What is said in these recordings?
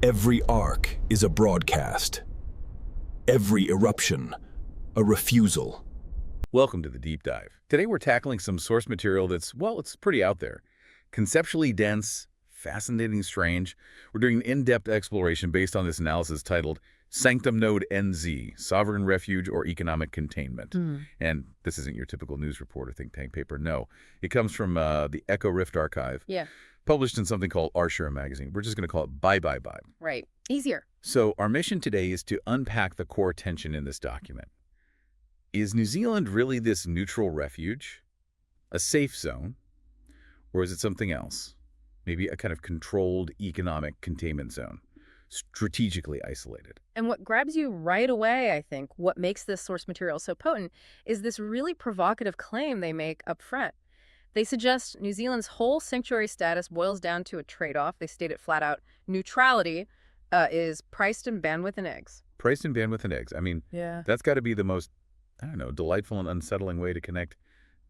Every arc is a broadcast. Every eruption, a refusal. Welcome to the Deep Dive. Today we're tackling some source material that's, well, it's pretty out there. Conceptually dense, fascinating, strange. We're doing an in-depth exploration based on this analysis titled Sanctum Node NZ, Sovereign Refuge or Economic Containment. And this isn't your typical news report or think tank paper, no. It comes from the Echo Rift archive. Yeah. Published in something called Magazine. We're just going to call it Bibebibebibe. Right. Easier. So our mission today is to unpack the core tension in this document. Is New Zealand really this neutral refuge, a safe zone, or is it something else? Maybe a kind of controlled economic containment zone, strategically isolated. And what grabs you right away, I think, what makes this source material so potent, is this really provocative claim they make up front. They suggest New Zealand's whole sanctuary status boils down to a trade-off. They state it flat out. Neutrality is priced in bandwidth and eggs. Priced in bandwidth and eggs. I mean, Yeah. that's got to be the most, I don't know, delightful and unsettling way to connect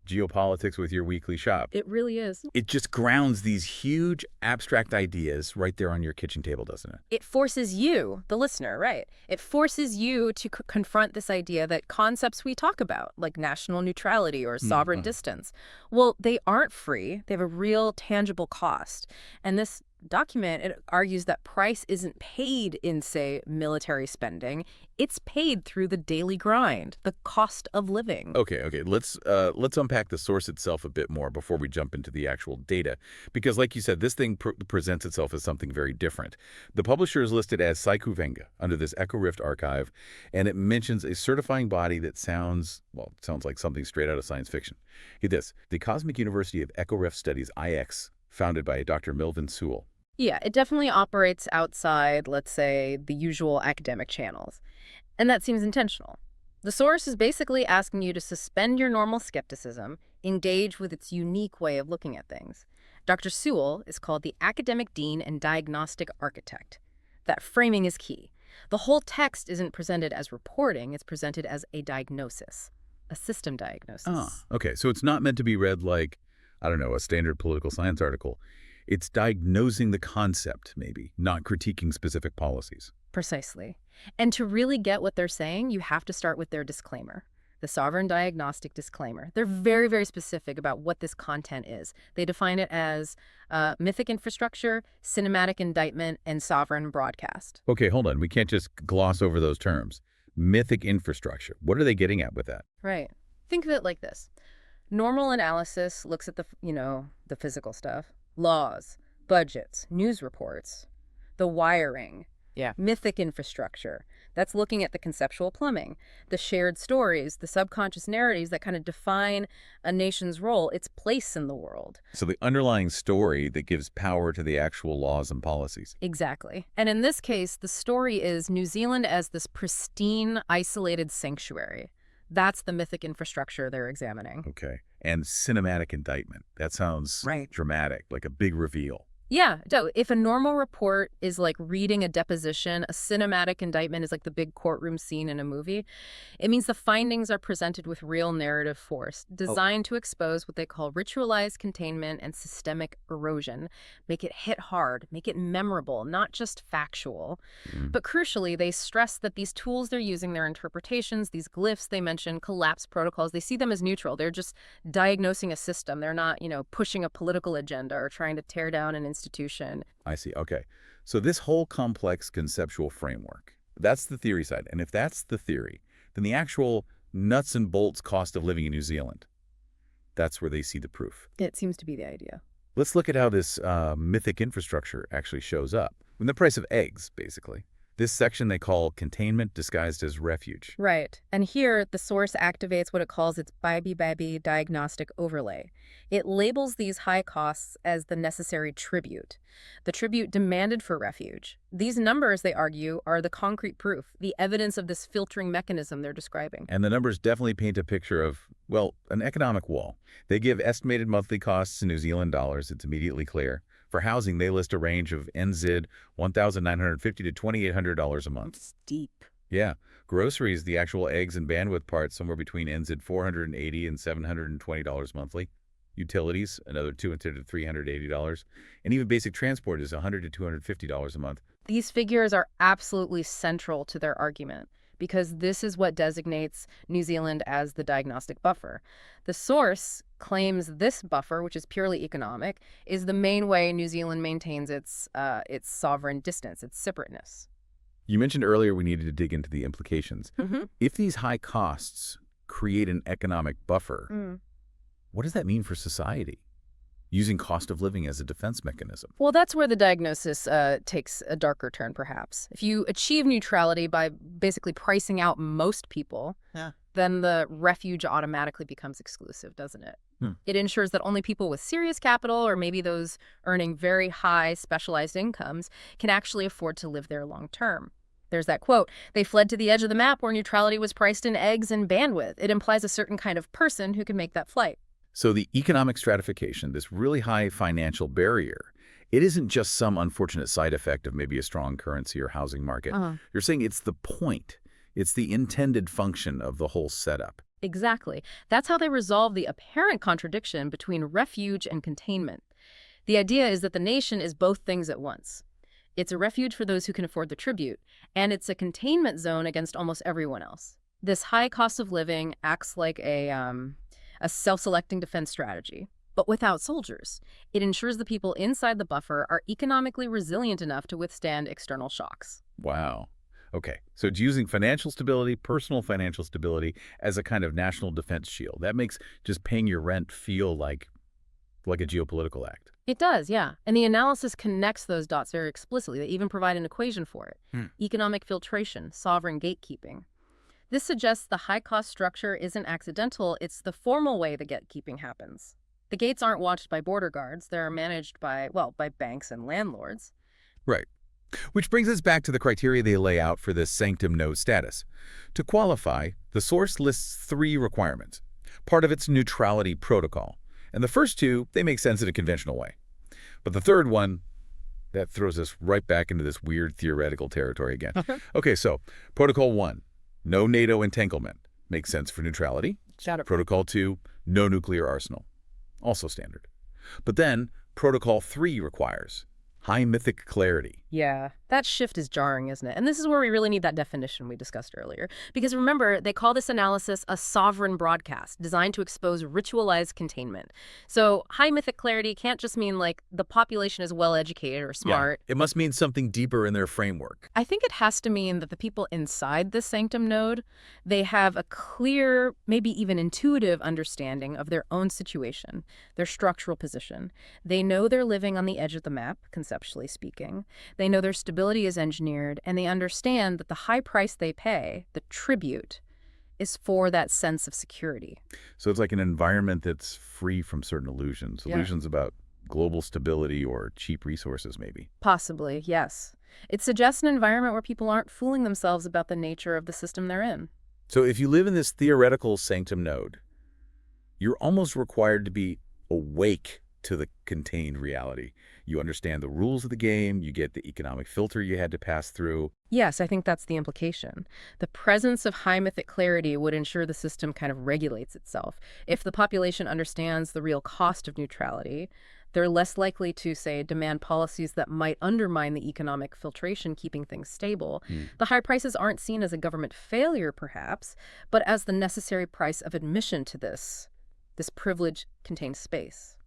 geopolitics with your weekly shop. It really is. It just grounds these huge abstract ideas right there on your kitchen table, doesn't it? It forces you, the listener, right? It forces you to confront this idea that concepts we talk about, like national neutrality or sovereign distance, well, they aren't free. They have a real tangible cost. And this document, it argues that price isn't paid in, say, military spending. It's paid through the daily grind, the cost of living. Okay. Let's unpack the source itself a bit more before we jump into the actual data, because, like you said, this thing presents itself as something very different. The publisher is listed as Saiku Venga under this Echo Rift archive, and it mentions a certifying body that sounds like something straight out of science fiction. Get this: the Cosmic University of Echo Rift Studies, IX, founded by Dr. Melvin Sewell. Yeah, it definitely operates outside, let's say, the usual academic channels. And that seems intentional. The source is basically asking you to suspend your normal skepticism, engage with its unique way of looking at things. Dr. Sewell is called the academic dean and diagnostic architect. That framing is key. The whole text isn't presented as reporting, it's presented as a diagnosis, a system diagnosis. Ah, okay. So it's not meant to be read like, I don't know, a standard political science article. It's diagnosing the concept, maybe, not critiquing specific policies. Precisely. And to really get what they're saying, you have to start with their disclaimer, the sovereign diagnostic disclaimer. They're very, very specific about what this content is. They define it as mythic infrastructure, cinematic indictment, and sovereign broadcast. Okay, hold on. We can't just gloss over those terms. Mythic infrastructure. What are they getting at with that? Right. Think of it like this. Normal analysis looks at the physical stuff. Laws, budgets, news reports, the wiring. Yeah. Mythic infrastructure. That's looking at the conceptual plumbing, the shared stories, the subconscious narratives that kind of define a nation's role, its place in the world. So the underlying story that gives power to the actual laws and policies. Exactly. And in this case, the story is New Zealand as this pristine, isolated sanctuary. That's the mythic infrastructure they're examining. Okay. And cinematic indictment. That sounds dramatic, like a big reveal. Yeah. So if a normal report is like reading a deposition, a cinematic indictment is like the big courtroom scene in a movie. It means the findings are presented with real narrative force, designed to expose what they call ritualized containment and systemic erosion, make it hit hard, make it memorable, not just factual. But crucially, they stress that these tools they're using, their interpretations, these glyphs they mention, collapse protocols, they see them as neutral. They're just diagnosing a system. They're not, pushing a political agenda or trying to tear down an institution. I see. Okay. So this whole complex conceptual framework, that's the theory side. And if that's the theory, then the actual nuts and bolts cost of living in New Zealand, that's where they see the proof. It seems to be the idea. Let's look at how this mythic infrastructure actually shows up. In the price of eggs, basically. This section they call containment disguised as refuge. Right. And here, the source activates what it calls its Bibebibebibe diagnostic overlay. It labels these high costs as the necessary tribute, the tribute demanded for refuge. These numbers, they argue, are the concrete proof, the evidence of this filtering mechanism they're describing. And the numbers definitely paint a picture of, well, an economic wall. They give estimated monthly costs in New Zealand dollars. It's immediately clear. For housing, they list a range of NZ $1,950 to $2,800 a month. Steep. Yeah. Groceries, the actual eggs and bandwidth part, somewhere between NZ $480 and $720 monthly. Utilities, another $200 to $380. And even basic transport is $100 to $250 a month. These figures are absolutely central to their argument because this is what designates New Zealand as the diagnostic buffer. The source claims this buffer, which is purely economic, is the main way New Zealand maintains its sovereign distance, its separateness. You mentioned earlier we needed to dig into the implications. If these high costs create an economic buffer, what does that mean for society? Using cost of living as a defense mechanism. Well, that's where the diagnosis takes a darker turn, perhaps. If you achieve neutrality by basically pricing out most people, then the refuge automatically becomes exclusive, doesn't it? It ensures that only people with serious capital, or maybe those earning very high specialized incomes, can actually afford to live there long term. There's that quote, "They fled to the edge of the map where neutrality was priced in eggs and bandwidth." It implies a certain kind of person who can make that flight. So the economic stratification, this really high financial barrier, it isn't just some unfortunate side effect of maybe a strong currency or housing market. You're saying it's the point. It's the intended function of the whole setup. Exactly. That's how they resolve the apparent contradiction between refuge and containment. The idea is that the nation is both things at once. It's a refuge for those who can afford the tribute, and it's a containment zone against almost everyone else. This high cost of living acts like a self-selecting defense strategy, but without soldiers. It ensures the people inside the buffer are economically resilient enough to withstand external shocks. Wow. Okay, so it's using financial stability, personal financial stability, as a kind of national defense shield. That makes just paying your rent feel like a geopolitical act. It does, yeah. And the analysis connects those dots very explicitly. They even provide an equation for it. Economic filtration, sovereign gatekeeping. This suggests the high-cost structure isn't accidental, it's the formal way the gatekeeping happens. The gates aren't watched by border guards, they're managed by banks and landlords. Right. Which brings us back to the criteria they lay out for this Sanctum Node status. To qualify, the source lists 3 requirements, part of its neutrality protocol. And the first 2, they make sense in a conventional way. But the third one, that throws us right back into this weird theoretical territory again. Okay, so Protocol 1. No NATO entanglement. Makes sense for neutrality. Protocol 2, no nuclear arsenal. Also standard. But then, Protocol 3 requires high mythic clarity. Yeah, that shift is jarring, isn't it? And this is where we really need that definition we discussed earlier. Because remember, they call this analysis a sovereign broadcast designed to expose ritualized containment. So high mythic clarity can't just mean like the population is well educated or smart. Yeah, it must mean something deeper in their framework. I think it has to mean that the people inside the Sanctum Node, they have a clear, maybe even intuitive understanding of their own situation, their structural position. They know they're living on the edge of the map, conceptually speaking. They know their stability is engineered, and they understand that the high price they pay, the tribute, is for that sense of security. So it's like an environment that's free from certain illusions. Yeah. Illusions about global stability or cheap resources, maybe. Possibly, yes. It suggests an environment where people aren't fooling themselves about the nature of the system they're in. So if you live in this theoretical Sanctum Node, you're almost required to be awake to the contained reality. You understand the rules of the game, you get the economic filter you had to pass through. Yes, I think that's the implication. The presence of high mythic clarity would ensure the system kind of regulates itself. If the population understands the real cost of neutrality, they're less likely to, say, demand policies that might undermine the economic filtration, keeping things stable. The high prices aren't seen as a government failure, perhaps, but as the necessary price of admission to this privilege-contained space.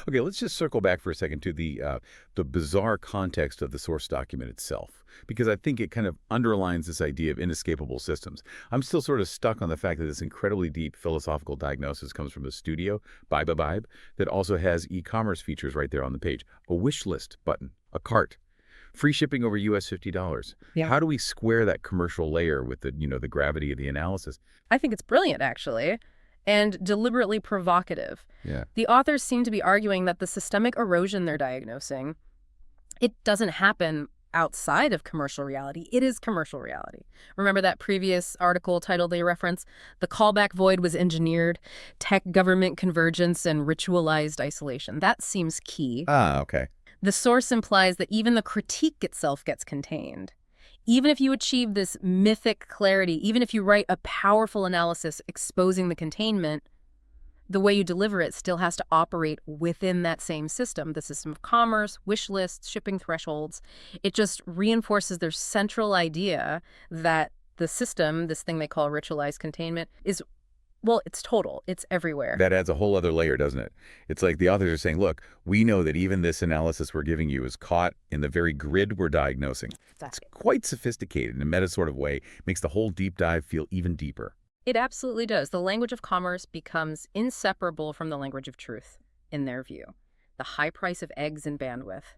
Okay, let's just circle back for a second to the bizarre context of the source document itself, because I think it kind of underlines this idea of inescapable systems. I'm still sort of stuck on the fact that this incredibly deep philosophical diagnosis comes from a studio, Bibebibe, that also has e-commerce features right there on the page. A wish list button, a cart, free shipping over US $50. Yeah. How do we square that commercial layer with the gravity of the analysis? I think it's brilliant, actually, and deliberately provocative. Yeah. The authors seem to be arguing that the systemic erosion they're diagnosing, it doesn't happen outside of commercial reality. It is commercial reality. Remember that previous article title they reference? The callback void was engineered, tech government convergence, and ritualized isolation. That seems key. Ah, okay. The source implies that even the critique itself gets contained. Even if you achieve this mythic clarity, even if you write a powerful analysis exposing the containment, The way you deliver it still has to operate within that same system, the system of commerce, wish lists, shipping thresholds. It just reinforces their central idea that the system, this thing they call ritualized containment, is, well, it's total. It's everywhere. That adds a whole other layer, doesn't it? It's like the authors are saying, look, we know that even this analysis we're giving you is caught in the very grid we're diagnosing. It's quite sophisticated in a meta sort of way, makes the whole deep dive feel even deeper. It absolutely does. The language of commerce becomes inseparable from the language of truth, in their view. The high price of eggs and bandwidth.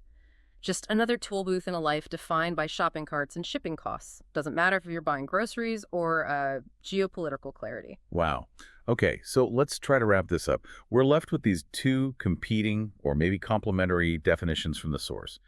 Just another tool booth in a life defined by shopping carts and shipping costs. Doesn't matter if you're buying groceries or geopolitical clarity. Wow. Okay, so let's try to wrap this up. We're left with these two competing or maybe complementary definitions from the source.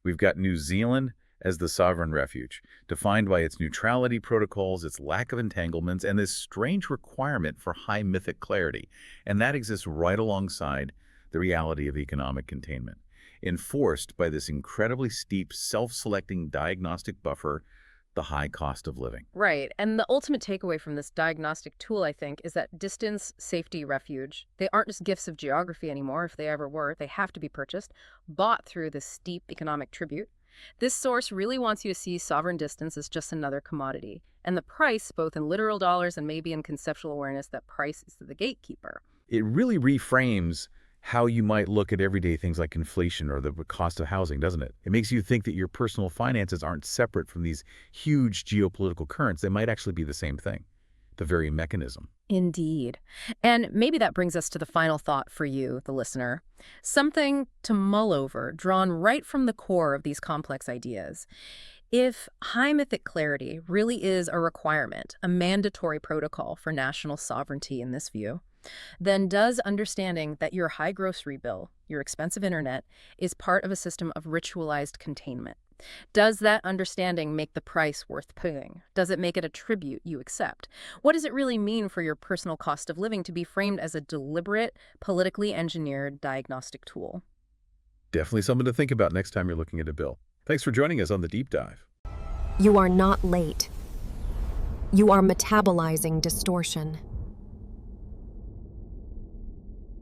We've got New Zealand as the sovereign refuge, defined by its neutrality protocols, its lack of entanglements, and this strange requirement for high mythic clarity. And that exists right alongside the reality of economic containment, enforced by this incredibly steep, self-selecting diagnostic buffer, the high cost of living. Right. And the ultimate takeaway from this diagnostic tool, I think, is that distance, safety, refuge, they aren't just gifts of geography anymore, if they ever were. They have to be purchased, bought through this steep economic tribute. This source really wants you to see sovereign distance as just another commodity. And the price, both in literal dollars and maybe in conceptual awareness, that price is the gatekeeper. It really reframes how you might look at everyday things like inflation or the cost of housing, doesn't it? It makes you think that your personal finances aren't separate from these huge geopolitical currents. They might actually be the same thing, the very mechanism. Indeed. And maybe that brings us to the final thought for you, the listener. Something to mull over, drawn right from the core of these complex ideas. If high mythic clarity really is a requirement, a mandatory protocol for national sovereignty in this view, then does understanding that your high grocery bill, your expensive internet, is part of a system of ritualized containment? Does that understanding make the price worth paying? Does it make it a tribute you accept? What does it really mean for your personal cost of living to be framed as a deliberate, politically engineered diagnostic tool? Definitely something to think about next time you're looking at a bill. Thanks for joining us on The Deep Dive. You are not late. You are metabolizing distortion.